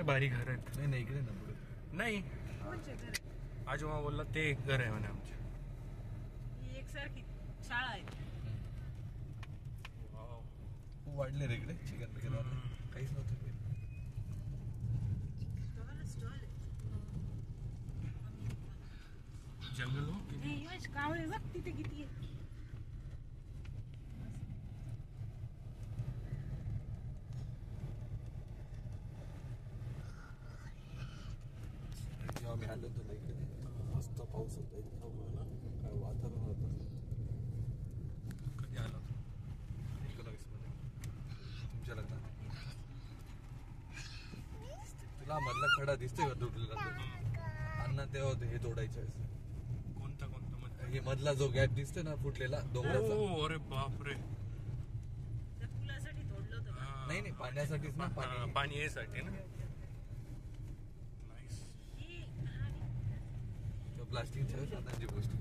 काय भारी घर आहेत. नाही इकडे ना पुढे नाही, आजोबा बोलला ते घर आहे म्हणे आमच्या. ही एकसारखी शाळा आहे. खूप वाढले रे इकडे चिकन बिकन काहीच नव्हतं पहिले. जंगल हो कावळे बघ तिथे किती आहे. जेव्हा आम्ही आलो होतो ना इकडे मस्त पाऊस होता इतका काय वातावरण होतं. कधी आला 19 मध्ये तुमच्या लग्नात. तुला मधला खडा दिसतोय का तुटलेला? अण्णा तेव्हा होते हे तोडायच्या वेळेस. कोणता हे मधला जो गॅप दिसतोय ना फुटलेला डोंगराचा. अरे बापरे, पुलासाठी तोडलं होतं. नाही पाण्यासाठीच ना. पाणी यासाठी ना. प्लास्टिकच्या साधनांची गोष्टी